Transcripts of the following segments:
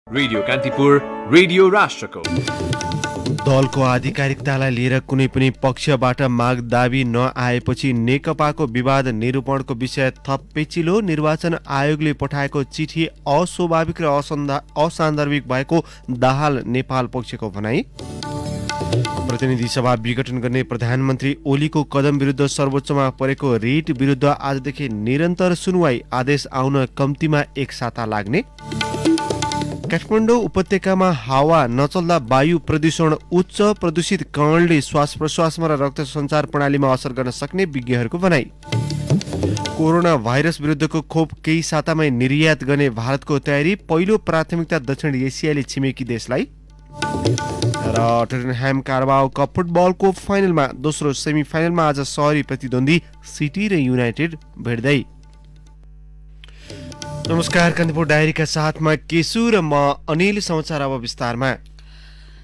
Radio Kantipur, radio राष्ट्रको। दलको आधिकारिकतालाई लिएर कुनै पनि पक्षबाट माग दाबी नआएपछि नेकपाको विवाद निरूपणको विषय थप पेचिलो। निर्वाचन आयोगले पठाएको चिठी अस्वाभाविक र असान्दर्भिक भएको दाहाल नेपाल पक्षको भनाई। प्रतिनिधि सभा विघटन गर्ने प्रधानमन्त्री ओलीको कदम विरुद्ध सर्वोच्चमा परेको रिट विरुद्ध आजदेखि निरन्तर सुनवाई, आदेश आउन कम्तीमा एक साता लाग्ने। काठमाडौँ उपत्यकामा हावा नचल्दा वायु प्रदूषण उच्च, प्रदूषित कणले श्वास प्रश्वासमा र रक्त सञ्चार प्रणालीमा असर गर्न सक्ने विज्ञहरूको भनाई। कोरोना भाइरस विरुद्धको खोप केही सातामै निर्यात गर्ने भारतको तयारी, पहिलो प्राथमिकता दक्षिण एसियाली छिमेकी देशलाई। र टोटनह्याम कार्बाओ कप फुटबलको फाइनलमा दोस्रो सेमिफाइनलमा आज सहरी प्रतिद्वन्दी सिटी र युनाइटेड भेट्दै। नमस्कार, कान्तिपुर डायरीका साथमा केशु र म अनिल। समाचार अब विस्तारमा।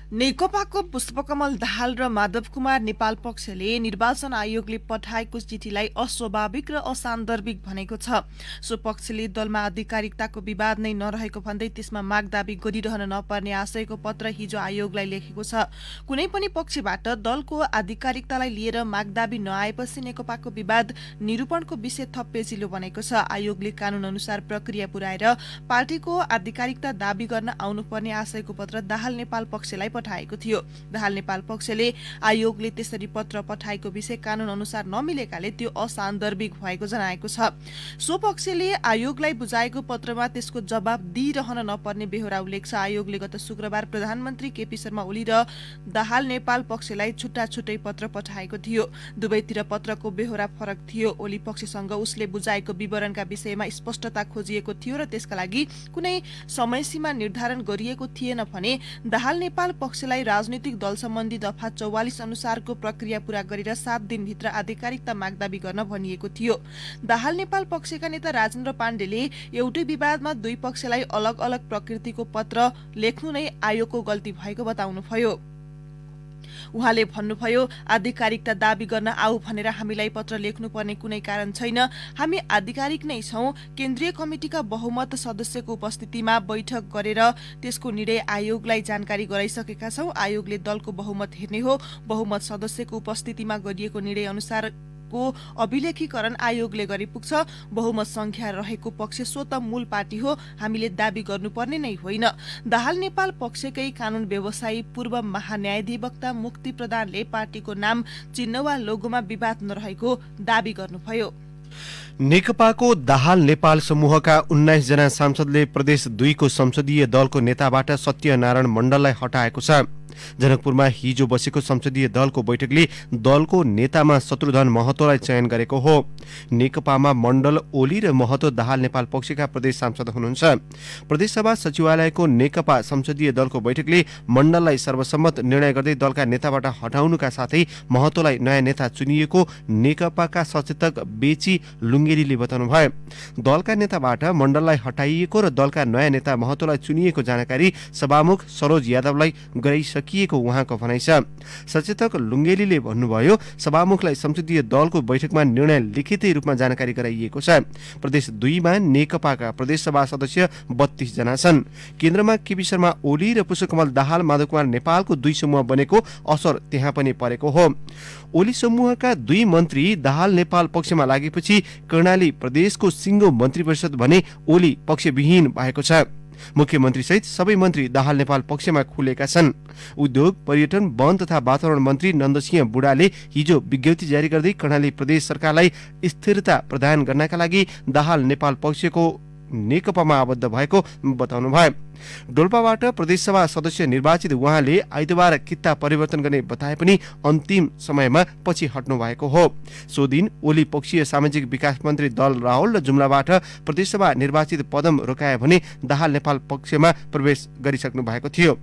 नेकपाको पुष्पकमल दाहाल र माधव कुमार नेपाल पक्षले निर्वाचन आयोगले पठाएको चिठीलाई अस्वाभाविक र असान्दर्भिक भनेको छ। सो पक्षले दलमा आधिकारिकताको विवाद नै नरहेको भन्दै त्यसमा माग दाबी गरिरहन नपर्ने आशयको पत्र हिजो आयोगलाई लेखेको छ। कुनै पनि पक्षबाट दलको आधिकारिकतालाई लिएर माग दाबी नआएपछि नेकपाको विवाद निरूपणको विषय थप पेचिलो बनेको छ। आयोगले कानून अनुसार प्रक्रिया पुर्याएर पार्टीको आधिकारिकता दाबी गर्न आउनुपर्ने आशयको पत्र दाहाल नेपाल पक्षलाई पठाएको थियो। दाहाल नेपाल पक्षले आयोगले त्यसरी पत्र पठाएको विषय कानून अनुसार नमिलेकाले त्यो असान्दर्भिक भएको जनाएको छ। सो पक्षले आयोगलाई बुझाएको पत्रमा त्यसको जवाब दिइरहन नपर्ने बेहोरा उल्लेख छ। आयोगले गत शुक्रबार प्रधानमन्त्री केपी शर्मा ओली र दाहाल नेपाल पक्षलाई छुट्टा छुट्टै पत्र पठाएको थियो। दुवैतिर पत्रको बेहोरा फरक थियो। ओली पक्षसँग उसले बुझाएको विवरणका विषयमा स्पष्टता खोजिएको थियो र त्यसका लागि कुनै समयसीमा निर्धारण गरिएको थिएन भने दाहाल नेपाल पक्षलाई राजनीतिक दल सम्बन्धी दफा 44 अनुसारको प्रक्रिया पूरा गरेर 7 दिनभित्र आधिकारिकता मागदाबी गर्न भनिएको थियो। दाहाल नेपाल पक्षका नेता राजेन्द्र पाण्डेले एउटै विवादमा दुई पक्षलाई अलग अलग प्रकृतिको पत्र लेख्नु नै आयोगको गल्ती भएको बताउनुभयो। उहाँले भन्नुभयो, आधिकारिकता दाबी गर्न आऊ भनेर हामीलाई पत्र लेख्नुपर्ने कुनै कारण छैन। हामी आधिकारिक नै छौं। केन्द्रीय कमिटिका बहुमत सदस्यको उपस्थितिमा बैठक गरेर त्यसको निर्णय आयोगलाई जानकारी गराइसकेका छौं। आयोगले दलको बहुमत हेर्ने हो। बहुमत सदस्यको उपस्थितिमा गरिएको निर्णय अनुसार को अभिलेखीकरण आयोगले गरी पुग्छ। बहुमत संख्या रहेको पक्ष स्वत मूल पार्टी हो। हामीले दाबी गर्नुपर्ने नै होइन। दाहाल नेपाल पक्षकै कानून व्यवसायी पूर्व महान्यायाधिवक्ता मुक्ति प्रधानले पार्टीको नाम, चिन्ह वा लोगोमा विवाद नरहेको दाबी गर्नुभयो। नेकपाको दाहाल नेपाल समूहका 19 जना सांसदले प्रदेश 2 को संसदीय दलको नेताबाट सत्यनारायण मण्डललाई हटाएको छ। जनकपुरमा हिजो बसेको संसदीय दलको बैठकले दलको नेतामा शत्रुधन महतोलाई चयन गरेको हो। नेकपामा मण्डल, ओली र महतो दाहाल नेपाल पक्षका प्रदेश सांसद हुनुहुन्छ। प्रदेशसभा सचिवालयको नेकपा संसदीय दलको बैठकले मण्डललाई सर्वसम्मत निर्णय गर्दै दलका नेताबाट हटाउनुका साथै महतोलाई नयाँ नेता चुनिएको नेकपाका सचेतक बेची लुङ्गेरीले बताउनुभयो। दलका नेताबाट मण्डललाई हटाइएको र दलका नयाँ नेता महतोलाई चुनिएको जानकारी सभामुख सरोज यादवलाई गराइसकिएको उहाँको भनाइ छ। सचेतक लुङ्गेलीले भन्नुभयो, सभामुखलाई संसदीय दलको बैठकमा निर्णय लिखितै रूपमा जानकारी गराइएको छ। प्रदेश 2 मा नेकपाका प्रदेशसभा सदस्य 32 जना छन्। केन्द्रमा केपी शर्मा ओली र पुष्पकमल दाहाल माधव कुमार नेपालको 2 समूह बनेको असर त्यहाँ पनि परेको हो। ओली समूहका 2 मन्त्री दाहाल नेपाल पक्षमा लागेपछि कर्णाली प्रदेशको सिङ्गो मन्त्री परिषद भने ओली पक्षविहीन भएको छ। मुख्यमन्त्री सहित सबै मन्त्री दाहाल नेपाल पक्षमा खुलेका छन्। उद्योग, पर्यटन, वन तथा वातावरण मन्त्री नन्दसिंह बुढाले हिजो विज्ञप्ति जारी गर्दै कर्णाली प्रदेश सरकारलाई स्थिरता प्रदान गर्नका लागि दाहाल नेपाल पक्षको नेकपामा आबद्ध भएको बताउनुभयो। डोल्पाबाट प्रदेशसभा सदस्य निर्वाचित उहाँले आइतबार कित्ता परिवर्तन गर्ने बताए पनि अन्तिम समयमा पछि हट्नु भएको हो। सो दिन ओली पक्षीय सामाजिक विकास मन्त्री दल राहुल र जुम्लाबाट प्रदेशसभा निर्वाचित पदम रोकाए भने दाहाल नेपाल पक्षमा प्रवेश गरिसक्नु भएको थियो।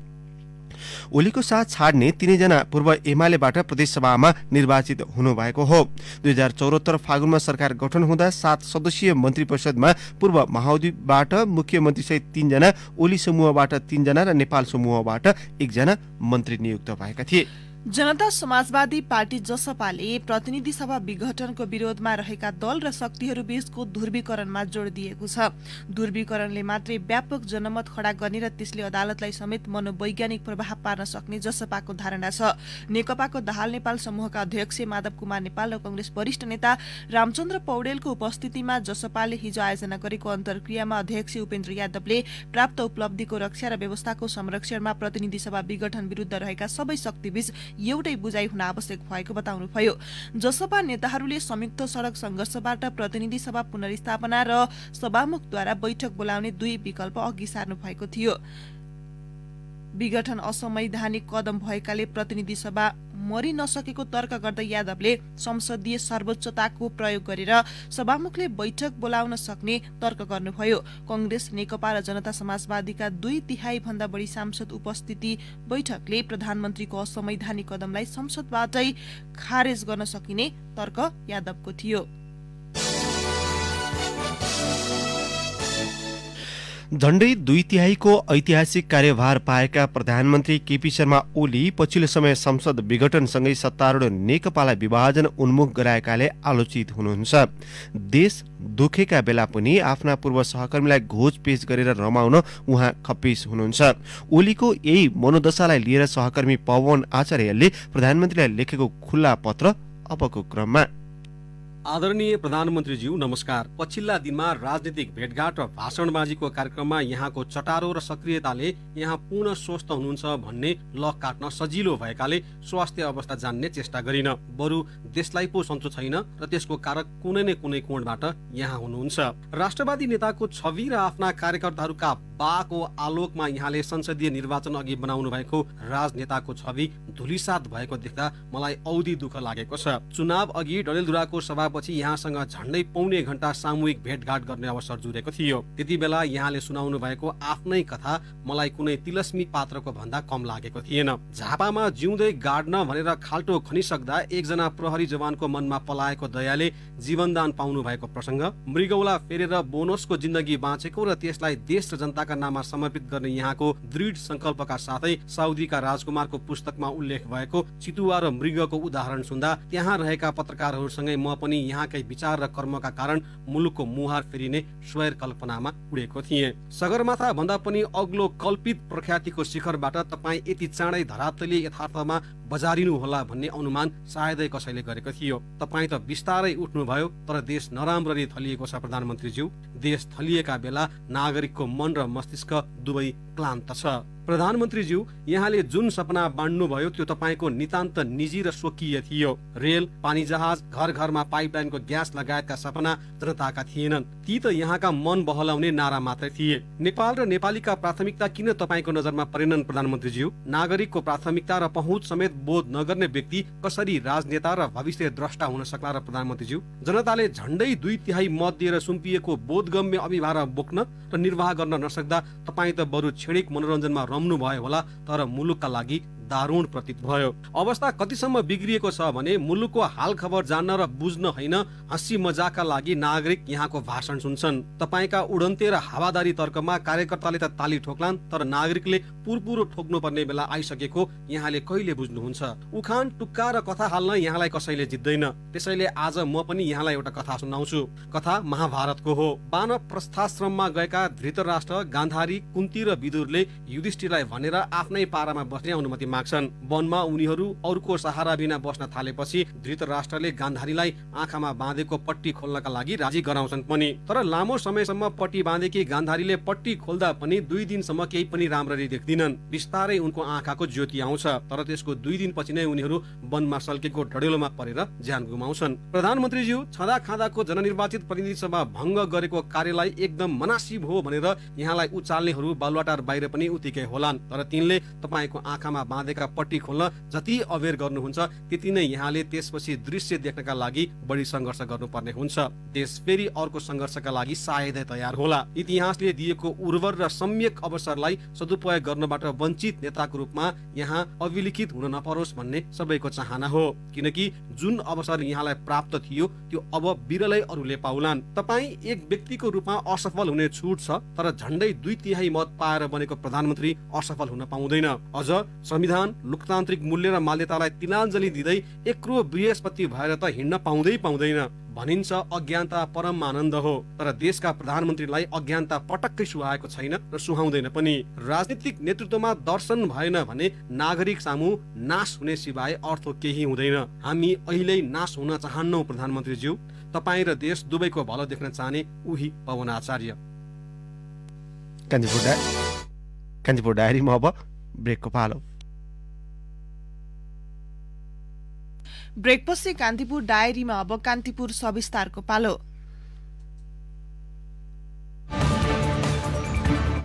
ओलीको साथ छाड्ने 3 जना पूर्व एमालेबाट प्रदेशसभामा निर्वाचित हुनुभएको हो। 2074 फागुनमा सरकार गठन हुँदा 7 सदस्यीय मन्त्री परिषदमा पूर्व माओवादीबाट मुख्यमन्त्री सहित 3 जना, ओली समूहबाट 3 जना र नेपाल समूहबाट 1 जना मन्त्री नियुक्त भएका थिए। जनता समाजवादी पार्टी जसपाले प्रतिनिधि सभा विघटनको विरोधमा रहेका दल र शक्तिहरू बीचको ध्रुवीकरणमा जोड़ दिएको छ। ध्रुवीकरणले मात्रै व्यापक जनमत खडा गर्ने र त्यसले अदालतलाई समेत मनोवैज्ञानिक प्रभाव पार्न सक्ने जसपाको धारणा छ। नेकपाको दाहाल नेपाल समूहका अध्यक्ष माधव कुमार नेपाल र कंग्रेस वरिष्ठ नेता रामचन्द्र पौडेलको उपस्थितिमा जसपाले हिजो आयोजना गरेको अन्तर्क्रियामा अध्यक्ष उपेन्द्र यादवले प्राप्त उपलब्धिको रक्षा र व्यवस्थाको संरक्षणमा प्रतिनिधि सभा विघटन विरुद्ध रहेका सबै शक्तिबीच एउटै बुझाइ हुन आवश्यक भएको बताउनुभयो। जसपा नेताहरूले संयुक्त सड़क संघर्षबाट प्रतिनिधि सभा पुनर्स्थापना र सभामुखद्वारा बैठक बोलाउने दुई विकल्प अघि सार्नु भएको थियो। विघटन असंवैधानिक कदम भएकाले प्रतिनिधि सभा मरि नसकेको तर्क गर्दै यादवले संसदीय सर्वोच्चताको प्रयोग गरेर सभामुखले बैठक बोलाउन सक्ने तर्क गर्नुभयो। कंग्रेस, नेकपा र जनता समाजवादीका 2/3 भन्दा बढी सांसद उपस्थिति बैठकले प्रधानमन्त्रीको असंवैधानिक कदमलाई संसदबाटै खारेज गर्न सकिने तर्क यादवको थियो। झण्डै 2/3 ऐतिहासिक कार्यभार पाएका प्रधानमन्त्री केपी शर्मा ओली पछिल्लो समय संसद विघटनसँगै सत्तारूढ नेकपालाई विभाजन उन्मुख गराएकाले आलोचित हुनुहुन्छ। देश दुखेका बेला पनि आफ्ना पूर्व सहकर्मीलाई घोचपेच गरेर रमाउन उहाँ खप्पिस हुनुहुन्छ। ओलीको यही मनोदशालाई लिएर सहकर्मी पवन आचार्यले प्रधानमन्त्रीलाई लेखेको खुल्ला पत्र अबको क्रममा। आदरणीय प्रधानमन्त्रीज्यू नमस्कार। पछिल्ला दिनमा राजनीतिक भेटघाट र भाषणबाजीको कार्यक्रममा यहाँको चटारो र सक्रियताले यहाँ पूर्ण स्वस्थ हुनुहुन्छ भन्ने लक काट्न सजिलो भएकाले स्वास्थ्य अवस्था जान्ने चेष्टा गरिन, बरु देशलाई पो सन्चो छैन र त्यसको कारक कुनै न कुनै कोणबाट यहाँ हुनुहुन्छ। राष्ट्रवादी नेताको छवि र आफ्ना कार्यकर्ताहरूका बाको आलोकमा यहाँले संसदीय निर्वाचन अघि बनाउनु भएको राजनेताको छवि धुलिसात भएको देख्दा मलाई औधी दुःख लागेको छ। चुनाव अघि डडेलधुराको सभापछि यहाँसँग झण्डै पौने घण्टा सामूहिक भेटघाट गर्ने अवसर जुरेको थियो। त्यति बेला यहाँले सुनाउनु भएको आफ्नै कथा मलाई कुनै तिलस्मी पात्रको भन्दा कम लागेको थिएन। झापामा जिउँदै गाड्न भनेर खाल्टो खनिसक्दा एकजना प्रहरी जवानको मनमा पलाएको दयाले जीवनदान पाउनु भएको प्रसंग, मृगौला फेरेर बोनसको जिन्दगी बाँचेको र त्यसलाई देश र जनताका नाममा समर्पित गर्ने यहाँको दृढ संकल्पका साथै साउदीका राजकुमारको पुस्तकमा उल्लेख भएको चितुवा र मृगको उदाहरण सुन्दा त्यहाँ रहेका पत्रकारहरूसँगै म पनि यहाँकै विचार र कर्मका कारण मुलुकको मुहार फेरिने स्वैर कल्पनामा उडेको थिएँ। सगरमाथा भन्दा पनि अग्लो कल्पित प्रख्यातिको शिखरबाट तपाईँ यति चाँडै धरातलीय यथार्थमा बजारिनु होला भन्ने अनुमान सायदै कसैले गरेको थियो। तपाईँ त बिस्तारै उठ्नुभयो, तर देश नराम्ररी थलिएको छ प्रधानमन्त्रीज्यू। देश थलिएका बेला नागरिकको मन र मस्तिष्क दुवै क्लान्त छ। प्रधानमन्त्रीज्यू, यहाँले जुन सपना बाँड्नुभयो त्यो तपाईँको नितान्त निजी र स्वकीय थियो। रेल, पानी जहाज, घर घरमा पाइपलाइनको ग्यास लगायतका सपना जनताका थिएनन्, ती त यहाँका मन बहलाउने नारा मात्रै थिए। नेपाल र नेपालीका प्राथमिकता किन तपाईँको नजरमा परेनन् प्रधानमन्त्रीज्यू? नागरिकको प्राथमिकता र पहुँच समेत बोध नगर्ने व्यक्ति कसरी राजनेता र भविष्य द्रष्टा हुन सक्ला र प्रधानमन्त्रीज्यू? जनताले झण्डै 2/3 मत दिएर सुम्पिएको बोधगम्य अभिभार बोक्न र निर्वाह गर्न नसक्दा तपाईँ त बरु क्षणिक मनोरञ्जनमा रम्नु भयो होला, तर मुलुकका लागि दारुण प्रतीत भयो। अवस्था कतिसम्म बिग्रिएको छ भने मुलुकको हाल खबर जान्न र बुझ्न होइन, हँसी मजाकका लागि नागरिक यहाँको भाषण सुन्छन्। तपाईँका उडन्ते र हावादारी तर्कमा कार्यकर्ताले त ताली ठोक्लान्, तर नागरिकले पुरपुरो ठोक्नु पर्ने बेला आइसकेको यहाँले कहिले बुझ्नुहुन्छ? उखान, टुक्का र कथा हाल्न यहाँलाई कसैले जित्दैन। त्यसैले आज म पनि यहाँलाई एउटा कथा सुनाउँछु। कथा महाभारतको हो। वानप्रस्थाश्रममा गएका धृतराष्ट्र, गान्धारी, कुन्ती र विदुरले युधिष्ठिरलाई भनेर आफ्नै पारामा बस्ने अनुमति माग्छन्। वनमा उनीहरू अरूको सहारा बिना बस्न थालेपछि धृतराष्ट्रले गान्धारीलाई आँखामा बाँधेको पट्टी खोल्नका लागि राजी गराउँछन् पनि। तर लामो समयसम्म पट्टी बाँधेकी गान्धारीले पट्टी खोल्दा पनि 2 दिनसम्म केही पनि राम्ररी देख्दिनन्। बिस्तारै उनको आँखाको ज्योति आउँछ, तर त्यसको 2 दिनपछि नै उनीहरू वनमा सल्केको डडेलोमा परेर ज्यान गुमाउँछन्। प्रधानमन्त्रीज्यू, छँदा खाँदाको जननिर्वाचित प्रतिनिधि सभा भङ्ग गरेको कार्यलाई एकदम मनासिब हो भनेर यहाँलाई उचाल्नेहरू बालुवाटार बाहिर पनि उतिकै होलान्, तर तिनले तपाईँको आँखामा बाँधेका पट्टी खोल्न जति अबेर गर्नुहुन्छ त्यति नै यहाँले त्यसपछि दृश्य देख्नका लागि बढी सङ्घर्ष गर्नुपर्ने हुन्छ। देश फेरि अर्को सङ्घर्षका लागि सायदै तयार होला। इतिहासले दिएको उर्वर र सम्यक अवसरलाई सदुपयोग गर्नबाट वञ्चित नेताको रूपमा यहाँ अविलिखित हुन नपरोस् भन्ने सबैको चाहना हो, किनकि जुन अवसर यहाँलाई प्राप्त थियो त्यो अब बिरलै अरूले पाउलान्। तपाईँ एक व्यक्तिको रूपमा असफल हुने छुट छ, तर झण्डै 2/3 मत पाएर बनेको प्रधानमन्त्री असफल हुन पाउँदैन। अझ संविधान संविधान, लोकतान्त्रिक मूल्य र मान्यतालाई तिलाञ्जली दिँदै एक्रो बृहस्पति भएर त हिँड्न पाउँदैन भनिन्छ। अज्ञानता परम आनन्द हो, तर देशका प्रधानमन्त्रीलाई अज्ञानता पटक्कै सुहाएको छैन र सुहाउँदैन पनि। राजनीतिक नेतृत्वमा दर्शन भएन भने नागरिक सामु नाश हुने सिवाय अर्थ केही हुँदैन। हामी अहिले नाश हुन चाहन्नौ प्रधानमन्त्रीज्यू। तपाईँ र देश दुवैको भलो देख्न चाहने उही पवन आचार्य। कान्तिपुर डायरीमा अब ब्रेकको पालो। ब्रेकपछि कान्तिपुर डायरीमा अब कान्तिपुर सविस्तारको पालो।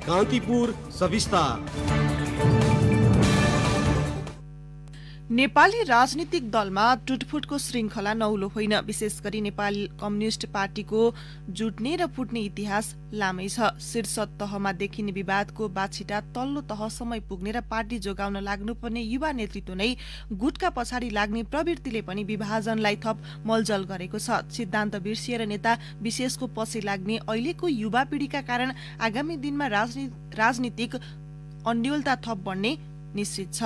कान्तिपुर सविस्तार। नेपाली राजनीतिक दलमा टुटफुटको श्रृङ्खला नौलो होइन। विशेष गरी नेपाली कम्युनिष्ट पार्टीको जुट्ने र फुट्ने इतिहास लामै छ। शीर्ष तहमा देखिने विवादको बाछिटा तल्लो तहसम्म पुग्ने र पार्टी जोगाउन लाग्नुपर्ने युवा नेतृत्व नै गुटका पछाडि लाग्ने प्रवृत्तिले पनि विभाजनलाई थप मलजल गरेको छ। सिद्धान्त बिर्सिएर नेता विशेषको पछि लाग्ने अहिलेको युवा पिढीका कारण आगामी दिनमा राजनीतिक अन्योलता थप बढ्ने निश्चित छ।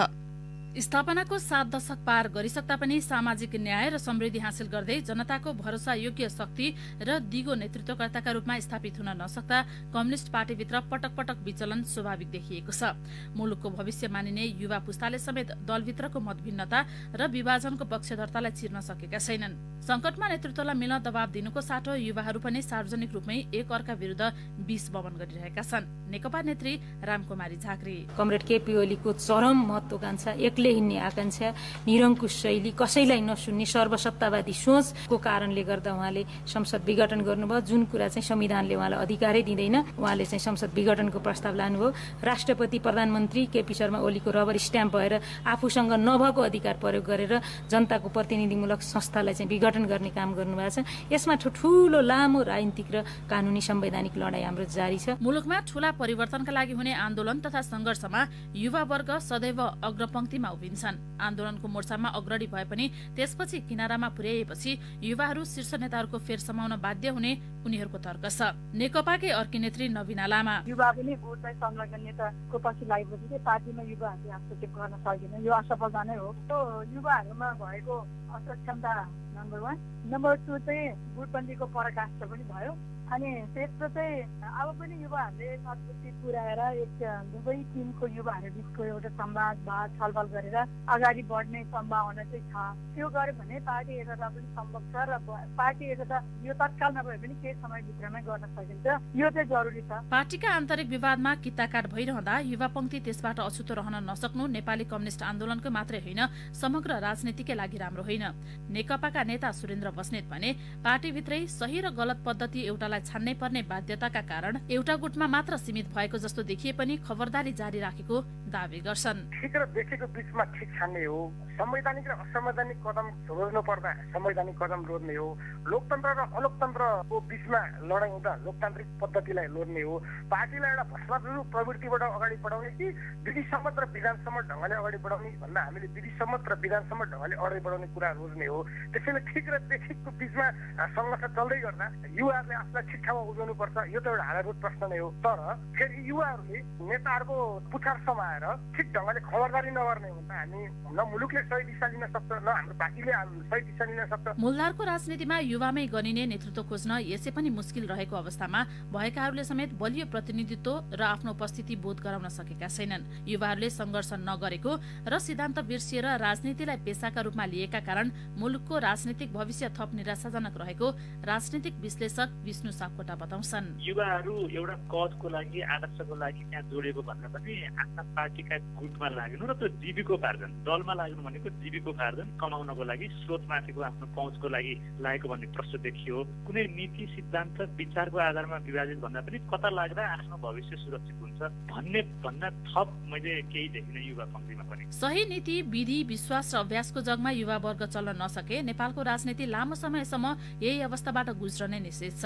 स्थापनाको 7 दशक पार गरिसक्दा पनि सामाजिक न्याय र समृद्धि हासिल गर्दै जनताको भरोसा योग्य शक्ति र दिगो नेतृत्वकर्ताका रूपमा स्थापित हुन नसक्दा कम्युनिष्ट पार्टीभित्र पटक पटक विचलन स्वाभाविक देखिएको छ। मुलुकको भविष्य मानिने युवा पुस्ताले समेत दलभित्रको मतभिन्नता र विभाजनको पक्षधरतालाई चिर्न सकेका छैनन्। संकटमा नेतृत्वलाई मिल्न दबाव दिनुको साटो युवाहरू पनि सार्वजनिक रूपमै एक अर्का विरुद्ध विष बमन गरिरहेका छन्। नेकपा नेत्री रामकुमारी झाँक्री। कमरेड केपी ओलीको चरम महत्वाकांक्षा, एक्लै हिँड्ने आकांक्षा, निरङ्कुश शैली, कसैलाई नसुन्ने सर्वसत्तावादी सोचको कारणले गर्दा उहाँले संसद विघटन गर्नुभयो। जुन कुरा चाहिँ संविधानले उहाँलाई अधिकारै दिँदैन, उहाँले चाहिँ संसद विघटनको प्रस्ताव लानुभयो। राष्ट्रपति प्रधानमन्त्री केपी शर्मा ओलीको रबर स्ट्याम्प भएर आफूसँग नभएको अधिकार प्रयोग गरेर जनताको प्रतिनिधिमूलक संस्थालाई चाहिँ विघटन गर्ने काम गर्नुभएको छ। यसमा ठुलो लामो राजनीतिक र कानुनी संवैधानिक लडाई हाम्रो जारी छ। मुलुकमा ठूला परिवर्तनका लागि हुने आन्दोलन तथा संघर्षमा युवा वर्ग सदैव अग्रपंक्तिमा उभिन्छन्। आन्दोलनको मोर्चामा अग्रणी भए पनि त्यसपछि किनारामा पुर्याएपछि युवाहरू शीर्ष नेताहरूको फेर समाउन बाध्य हुने उनीहरूको तर्क छ। नेकपाकै अर्की नेत्री नवीना लामा। युवा पनि भोटलाई संलग्न नेताको पछि लागेपछि पार्टीमा युवाहरूले हस्तक्षेप गर्न सकेन, यो असफलता नै हो। त्यो युवाहरूमा भएको असक्षमता नम्बर 1। नम्बर 2 चाहिँ गुटबन्दीको पराकाष्ठ पनि भयो। अनि तेस्रो चाहिँ अब पनि युवाहरूले सद्बुद्धि पुर्याएर एक दुवै टिमको युवाहरू बिचको एउटा संवाद छलफल गरेर अगाडि बढ्ने सम्भावना चाहिँ छ। त्यो गर्यो भने पार्टी एकता पनि सम्भव छ र पार्टी एकता यो तत्काल नभए पनि केही समयभित्रमै गर्न सकिन्छ। यो चाहिँ जरुरी छ। पार्टीका आन्तरिक विवादमा किताकाट भइरहँदा युवा पंक्ति त्यसबाट अछुतो रहन नसक्नु नेपाली कम्युनिष्ट आन्दोलनको मात्रै होइन, समग्र राजनीतिकै लागि राम्रो होइन। नेकपाका नेता सुरेन्द्र बस्नेत भने पार्टीभित्रै सही र गलत पद्धति एउटालाई छान्नै पर्ने बाध्यताका कारण एउटा गुटमा मात्र सीमित भएको जस्तो देखिए पनि खबरदारी जारी राखेको दावी गर्छन्। ठिक र बेठीको बीचमा ठिक छान्ने हो। संवैधानिक र असंवैधानिक कदम रोज्नु पर्दा संवैधानिक कदम रोज्ने हो। लोकतन्त्र र अलोकतन्त्रको बीचमा लडाइँ हुँदा लोकतान्त्रिक पद्धतिलाई लोड्ने हो। पार्टीलाई एउटा भ्रष्टाचार प्रवृत्तिबाट अगाडि बढाउने कि विधिसम्मत र विधानसम्मत ढङ्गले अगाडि बढाउने भन्दा हामीले विधिसम्मत र विधानसम्मत ढङ्गले अगाडि बढाउने कुरा रोज्ने हो। त्यसैले ठिक र बेठिकको बीचमा सङ्घर्ष चल्दै गर्दा युवाहरूले आफूलाई ठिक ठाउँमा उभिनु पर्छ। यो त एउटा आधारभूत प्रश्न नै हो। तर फेरि युवाहरूले नेताहरूको पुछार समाएर ठिक ढङ्गले खबरदारी नगर्ने हो भने हामी न मुलुकले सही दिशा लिन सक्छ, न हाम्रो पार्टीले सही दिशा लिन सक्छ। मूलधारको राजनीतिमा युवामै गनिने नेतृत्व खोज्न यसै पनि मुस्किल रहेको अवस्थामा भएकाहरूले समेत बलियो प्रतिनिधित्व र आफ्नो उपस्थिति बोध गराउन सकेका छैनन्। युवाहरूले सङ्घर्ष नगरेको र सिद्धान्त बिर्सिएर राजनीतिलाई पेसाका रूपमा लिएका कारण मुलुकको राजनीतिक भविष्य थप निराशाजनक रहेको राजनीतिक विश्लेषक विष्णु सापकोटा बताउँछन्। युवाहरू एउटा कजको लागि, आदर्शको लागि त्यहाँ जोडेको भन्दा पनि आफ्ना पार्टीका गुटमा लाग्नु र त्यो जीविकोपार्जन, दलमा लाग्नु भनेको जीविकोपार्जन कमाउनको लागि, स्रोतमाथिको आफ्नो पहुँचको लागि लागेको भन्ने प्रश्न देखियो। कुनै नीति सिद्धान्त विचारको आधारमा विभाजित भन्दा पनि कता लाग्दा आफ्नो भविष्य सुरक्षित हुन्छ भन्ने भन्दा थप मैले केही देखिनँ युवा पङ्क्तिमा पनि। सही नीति, विधि, विश्वास र अभ्यासको जगमा युवा वर्ग चल्न नसके नेपालको राजनीति लामो समयसम्म यही अवस्थाबाट गुज्रने निश्चित छ।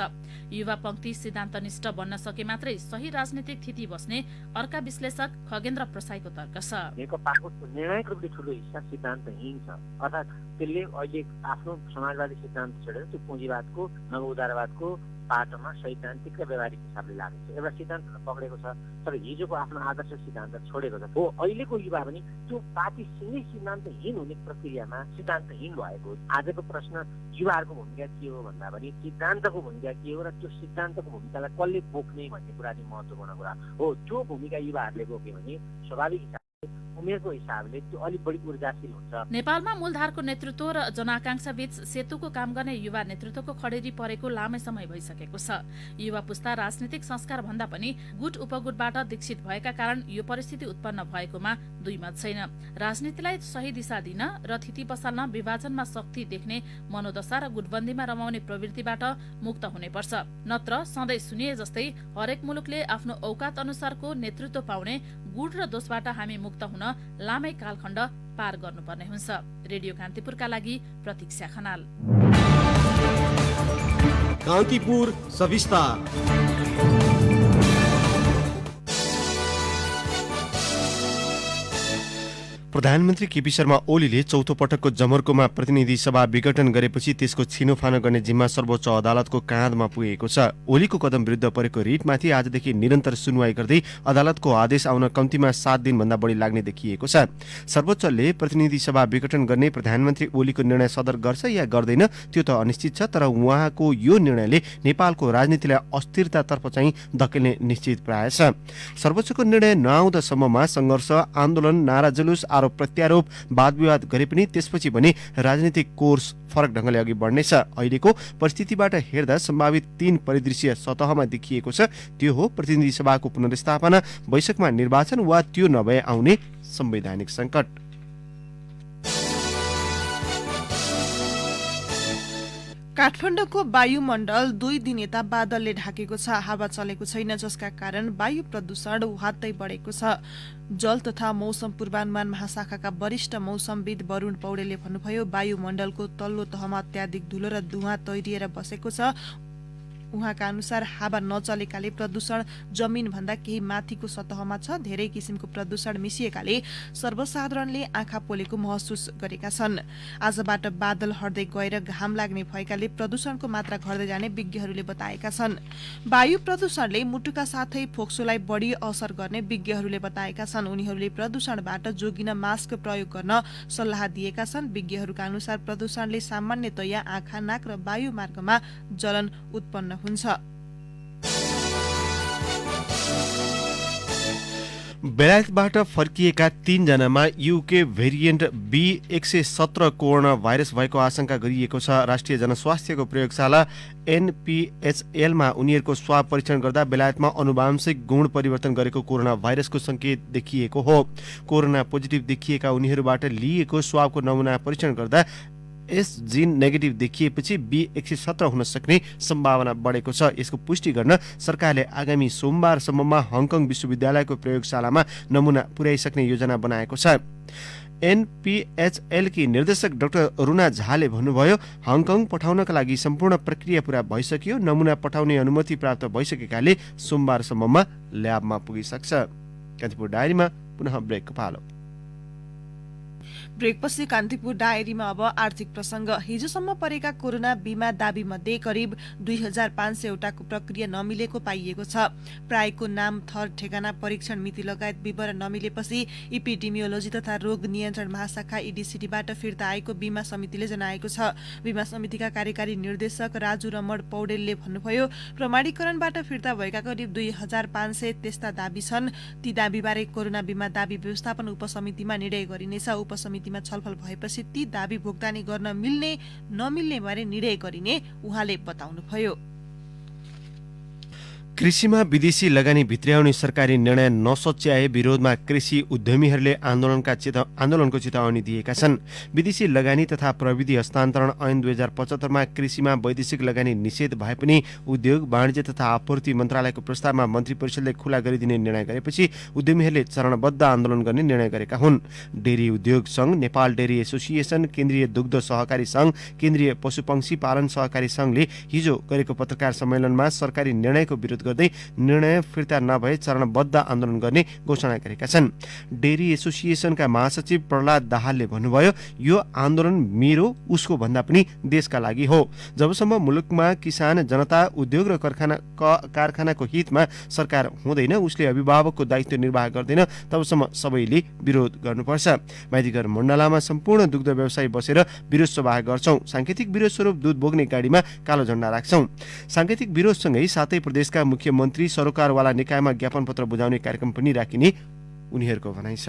युवा पंक्ति सिद्धान्तनिष्ठ बन्न सके मात्रै सही राजनीतिक स्थिति बस्ने अर्का विश्लेषक खगेन्द्र प्रसाईको तर्क छ। नेकपाको निर्णायक रूपले ठुलो हिस्सा सिद्धान्तहीन छ। अर्थात् त्यसले अहिले आफ्नो समाजवादी सिद्धान्त छोडेर त्यो पुँजीवादको, नव उदारवादको बाटोमा सैद्धान्तिक र व्यवहारिक हिसाबले लागेको छ। एउटा सिद्धान्त पक्रेको छ तर हिजोको आफ्नो आदर्श सिद्धान्त छोडेको छ। हो अहिलेको युवा पनि त्यो पार्टीसँगै सिद्धान्तहीन हुने प्रक्रियामा सिद्धान्तहीन भएको। आजको प्रश्न युवाहरूको भूमिका के हो भन्दा पनि सिद्धान्तको भूमिका के हो र त्यो सिद्धान्तको भूमिकालाई कसले बोक्ने भन्ने कुरा चाहिँ महत्त्वपूर्ण कुरा हो। त्यो भूमिका युवाहरूले बोक्यो भने स्वाभाविक हिसाबले उमेरको हिसाबले त्यो अलिक बढी ऊर्जाशील हुन्छ। नेपालमा मूलधारको नेतृत्व र जनआकांक्षा बीच सेतुको काम गर्ने युवा नेतृत्वको खडेरी परेको लामै समय भइसकेको छ। युवा पुस्ता राजनीतिक संस्कार भन्दा पनि गुट उपगुटबाट दीक्षित भएका कारण यो परिस्थिति उत्पन्न भएकोमा दुई मत छैन। राजनीतिलाई सही दिशा दिन र थिति बसाल्न विभाजनमा शक्ति देख्ने मनोदशा र गुटबन्दीमा रमाउने प्रवृत्तिबाट मुक्त हुनेपर्छ। नत्र सधैँ सुनिए जस्तै हरेक मुलुकले आफ्नो औकात अनुसारको नेतृत्व पाउने गुट र दोषबाट हामी मुक्त हुन लामै कालखण्ड पार गर्नुपर्ने हुन्छ। रेडियो कान्तिपुरका लागि प्रतीक्षा खनाल। कान्तिपुर सविस्तार। प्रधानमन्त्री केपी शर्मा ओलीले चौथो पटकको जमर्कोमा प्रतिनिधि सभा विघटन गरेपछि त्यसको छिनोफानो गर्ने जिम्मा सर्वोच्च अदालतको काँधमा पुगेको छ। ओलीको कदम विरुद्ध परेको रिटमाथि आजदेखि निरन्तर सुनवाई गर्दै अदालतको आदेश आउन कम्तीमा 7 दिनभन्दा बढी लाग्ने देखिएको छ। सर्वोच्चले प्रतिनिधि सभा विघटन गर्ने प्रधानमन्त्री ओलीको निर्णय सदर गर्छ या गर्दैन त्यो त अनिश्चित छ, तर उहाँको यो निर्णयले नेपालको राजनीतिलाई अस्थिरतातर्फ चाहिँ धकेल्ने निश्चित प्राय छ। सर्वोच्चको निर्णय नआउँदासम्ममा सङ्घर्ष, आन्दोलन, नारा जुलुस, आरोप प्रत्यारोप, वाद विवाद गरे पनि त्यसपछि भने राजनीतिक कोर्स फरक ढङ्गले अघि बढ्नेछ। अहिलेको परिस्थितिबाट हेर्दा सम्भावित 3 परिदृश्य सतहमा देखिएको छ। त्यो हो प्रतिनिधि सभाको पुनर्स्थापना, वैशाखमा निर्वाचन वा त्यो नभए आउने संवैधानिक सङ्कट। काठमाडौँको वायुमण्डल 2 दिन यता बादलले ढाकेको छ। हावा चलेको छैन, जसका कारण वायु प्रदूषण उहात्तै बढेको छ। जल तथा मौसम पूर्वानुमान महाशाखाका वरिष्ठ मौसमविद वरुण पौडेलले भन्नुभयो, वायुमण्डलको तल्लो तहमा अत्याधिक धुलो र धुवाँ तैरिएर बसेको छ। उहाँका अनुसार हावा नचलेकाले प्रदूषण जमिनभन्दा केही माथिको सतहमा छ। धेरै किसिमको प्रदूषण मिसिएकाले सर्वसाधारणले आँखा पोलेको महसुस गरेका छन्। आजबाट बादल हट्दै गएर घाम लाग्ने भएकाले प्रदूषणको मात्रा घट्दै जाने विज्ञहरूले बताएका छन्। वायु प्रदूषणले मुटुका साथै फोक्सोलाई बढी असर गर्ने विज्ञहरूले बताएका छन्। उनीहरूले प्रदूषणबाट जोगिन मास्क प्रयोग गर्न सल्लाह दिएका छन्। विज्ञहरूका अनुसार प्रदूषणले सामान्यतया आँखा, नाक र वायु मार्गमा जलन उत्पन्न हुन्छ। बेलायतबाट फर्किएका 3 जनामा UK variant B117 corona virus भएको आशंका गरिएको छ। राष्ट्रिय जनस्वास्थ्यको प्रयोगशाला NPHL-मा उनीहरूको स्वाब परीक्षण गर्दा बेलायतमा आनुवांशिक गुण परिवर्तन गरेको कोरोना भाइरसको संकेत देखिएको हो। कोरोना पोजिटिभ देखिएका उनीहरूबाट लिएको स्वाबको नमुना परीक्षण गर्दा एस जिन नेगेटिभ देखिएपछि B117 हुन सक्ने सम्भावना बढेको छ। यसको पुष्टि गर्न सरकारले आगामी सोमबारसम्ममा हङकङ विश्वविद्यालयको प्रयोगशालामा नमुना पुर्याइसक्ने योजना बनाएको छ। NPHL की निर्देशक डाक्टर रुना झाले भन्नुभयो, हङकङ पठाउनका लागि सम्पूर्ण प्रक्रिया पूरा भइसक्यो। नमुना पठाउने अनुमति प्राप्त भइसकेकाले सोमबारसम्ममा ल्याबमा पुगिसक्छ। कान्तिपुर डायरीमा पुनः ब्रेकको पालो। ब्रेकपछि कान्तिपुर डायरीमा अब आर्थिक प्रसंग। हिजोसम्म परेका कोरोना बीमा दाबी मध्ये करिब 2500 वटाको प्रक्रिया नमिलेको पाइएको छ। प्रायको नाम, थर, ठेगाना, परीक्षण मिति लगायत विवरण नमिलेपछि इपिडेमियोलोजी तथा रोग नियन्त्रण महाशाखा EDCD-बाट फिर्ता आएको बीमा समितिले जनाएको छ। बीमा समितिका कार्यकारी निर्देशक राजु रमण पौडेलले भन्नुभयो, प्रमाणीकरणबाट फिर्ता भएका करिब 2500 त्यस्ता दाबी छन्। ती दाबीबारे कोरोना बीमा दाबी व्यवस्थापन उपसमितिमा निर्णय गरिनेछ। उपसमितिमा छलफल भएपछि ती दाबी भुक्तानी गर्न मिल्ने नमिल्ने बारे निर्णय गरिने उहाँले बताउनुभयो। कृषिमा विदेशी लगानी भित्र्याउने सरकारी निर्णय नसच्याए विरोधमा कृषि उद्यमीहरूले आन्दोलनको चेतावनी दिएका छन्। विदेशी लगानी तथा प्रविधि हस्तान्तरण ऐन 2075मा कृषिमा वैदेशिक लगानी निषेध भए पनि उद्योग, वाणिज्य तथा आपूर्ति मन्त्रालयको प्रस्तावमा मन्त्री परिषदले खुला गरिदिने निर्णय गरेपछि उद्यमीहरूले चरणबद्ध आन्दोलन गर्ने निर्णय गरेका हुन्। डेरी उद्योग संघ, नेपाल डेरी एसोसिएसन, केन्द्रीय दुग्ध सहकारी संघ, केन्द्रीय पशुपक्षी पालन सहकारी संघले हिजो गरेको पत्रकार सम्मेलनमा सरकारी निर्णयको विरोध गर्दै निर्णय फिर्ता नभए चरणबद्ध आन्दोलन गर्ने घोषणा गरेका छन्। डेरी एसोसिएसनका महासचिव प्रहलाद दाहालले भन्नुभयो, यो आन्दोलन मेरो उसको भन्दा पनि देशका लागि हो। जबसम्म मुलुकमा किसान, जनता, उद्योग र कारखानाको हितमा सरकार हुँदैन, उसले अभिभावकको दायित्व निर्वाह गर्दैन, तबसम्म सबैले विरोध गर्नुपर्छ। माइतीघर मण्डलामा सम्पूर्ण दुग्ध व्यवसायी बसेर विरोध सभा गर्छौं। सांकेतिक विरोध स्वरूप दूध बोक्ने गाडीमा कालो झण्डा राख्छौं। सांकेतिक विरोधसँगै सातै प्रदेशका मुख्यमन्त्री सरोकारवाला निकायमा ज्ञापन पत्र बुझाउने कार्यक्रम पनि राखिने उनीहरूको भनाइ छ।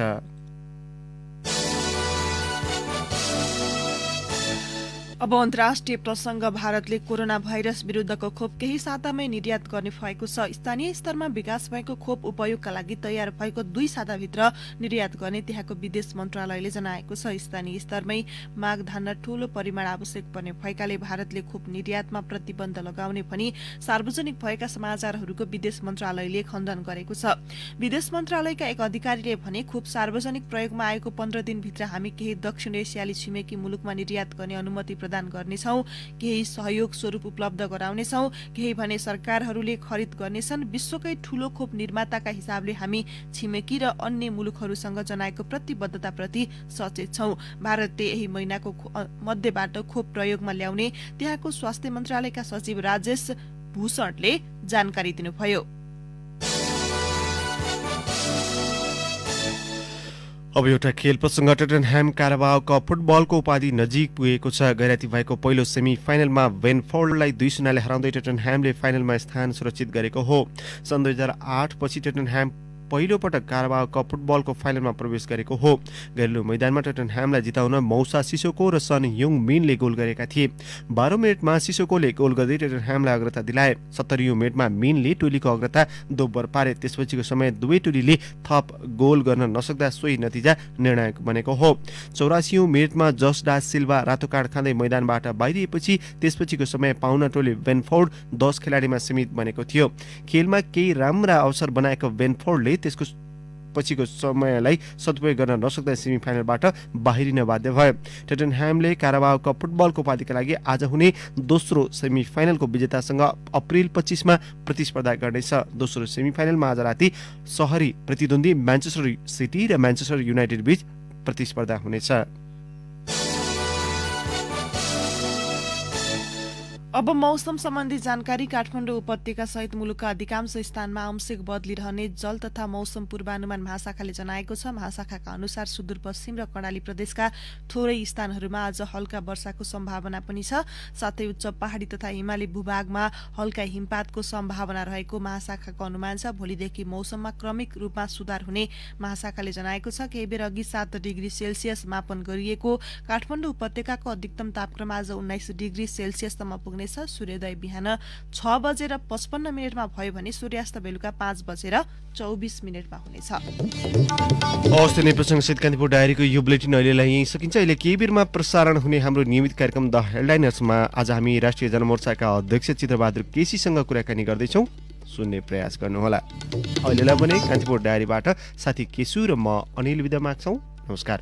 अब अन्तर्राष्ट्रिय प्रसंग, भारतले कोरोना भाइरस विरुद्धको खोप केही सातामै निर्यात गर्ने भएको छ। स्थानीय स्तरमा विकास भएको खोप उपयोगका लागि तयार भएको 2 साताभित्र निर्यात गर्ने त्यहाँको विदेश मन्त्रालयले जनाएको छ। स्थानीय स्तरमै माग धान्न ठूलो परिमाण आवश्यक पर्ने भएकाले भारतले खोप निर्यातमा प्रतिबन्ध लगाउने भनी सार्वजनिक भएका समाचारहरूको विदेश मन्त्रालयले खण्डन गरेको छ। विदेश मन्त्रालयका एक अधिकारीले भने, खोप सार्वजनिक प्रयोगमा आएको 15 दिनभित्र हामी केही दक्षिण एसियाली छिमेकी मुलुकमा निर्यात गर्ने अनुमति प्रदान गर्नेछौं, केही सहयोग स्वरूप उपलब्ध गराउनेछौं, केही भने सरकारहरूले खरिद गर्नेछन्। विश्वकै ठूलो खोप निर्माताका हिसाबले हामी छिमेकी र अन्य मुलुकहरूसँग जनाएको प्रतिबद्धताप्रति सचेत छौं। भारतले यही महिनाको मध्यबाट खोप प्रयोगमा ल्याउने त्यहाँको स्वास्थ्य मन्त्रालयका सचिव राजेश भूषणले जानकारी दिनुभयो। अब एउटा खेल प्रसङ्ग, टोटनह्याम कारबाओ कप फुटबलको उपाधि नजिक पुगेको छ। गैराती भएको पहिलो सेमी फाइनलमा वेनफोर्डलाई 2-0ले हराउँदै टोटनह्यामले फाइनलमा स्थान सुरक्षित गरेको हो। सन् 2008 पछि टोटनह्याम पहिलो पटक कारबाओ कप फुटबलको फाइनलमा प्रवेश गरेको हो। घरेलु मैदानमा टोटनह्यामलाई जिताउन मौसा सिसोको र सन युङ मिनले गोल गरेका थिए। 12 मिनेटमा सिसोकोले गोल गर्दै टोटनह्यामलाई अग्रता दिलाए। 70 मिनेटमा मिनले टोलीको अग्रता दोब्बर पारे। त्यसपछिको समय दुवै टोलीले थप गोल गर्न नसक्दा सोही नतिजा निर्णायक बनेको हो। 84 मिनेटमा जस डा सिल्वा रातो कार्ड खाँदै मैदानबाट बाहिरिएपछि त्यसपछिको समय पाउना टोली वेनफोर्ड 10 खेलाडीमा सीमित बनेको थियो। खेलमा केही राम्रा अवसर बनाएको वेनफोर्डले त्यसको पछिको समयलाई सदुपयोग गर्न नसक्दा सेमिफाइनलबाट बाहिरिन बाध्य भयो। टोटनह्यामले कारबाओ कप फुटबलको उपाधिका लागि आज हुने दोस्रो सेमिफाइनलको विजेतासँग अप्रिल 25 मा प्रतिस्पर्धा गर्नेछ। दोस्रो सेमिफाइनलमा आज राति सहरी प्रतिद्वन्दी म्यान्चेस्टर सिटी र म्यान्चेस्टर युनाइटेड बीच प्रतिस्पर्धा हुनेछ। अब मौसम सम्बन्धी जानकारी। काठमाडौँ उपत्यका सहित मुलुकका अधिकांश स्थानमा आंशिक बदलिरहने जल तथा मौसम पूर्वानुमान महाशाखाले जनाएको छ। महाशाखाका अनुसार सुदूरपश्चिम र कर्णाली प्रदेशका थोरै स्थानहरूमा आज हल्का वर्षाको सम्भावना पनि छ। साथै उच्च पहाडी तथा हिमाली भूभागमा हल्का हिमपातको सम्भावना रहेको महाशाखाको अनुमान छ। भोलिदेखि मौसममा क्रमिक रूपमा सुधार हुने महाशाखाले जनाएको छ। केही बेर अघि 7 डिग्री सेल्सियस मापन गरिएको काठमाडौँ उपत्यकाको अधिकतम तापक्रम आज 19 डिग्री सेल्सियससम्म पुग्ने। सूर्योदय बिहान 6:55 भयो भने सूर्यास्त बेलुका 5:24 हुनेछ। हवस्, नै प्रसङ्गसहित कान्तिपुर डायरीको यो बुलेटिन अहिलेलाई यहीँ सकिन्छ। अहिले केही बेरमा प्रसारण हुने हाम्रो नियमित कार्यक्रम द हेडलाइनर्समा आज हामी राष्ट्रिय जनमोर्चाका अध्यक्ष चित्रबहादुर केसीसँग कुराकानी गर्दैछौँ। सुन्ने प्रयास गर्नुहोला। अहिलेलाई भने कान्तिपुर डायरीबाट साथी केशु र म अनिल बिदा माग्छौँ। नमस्कार।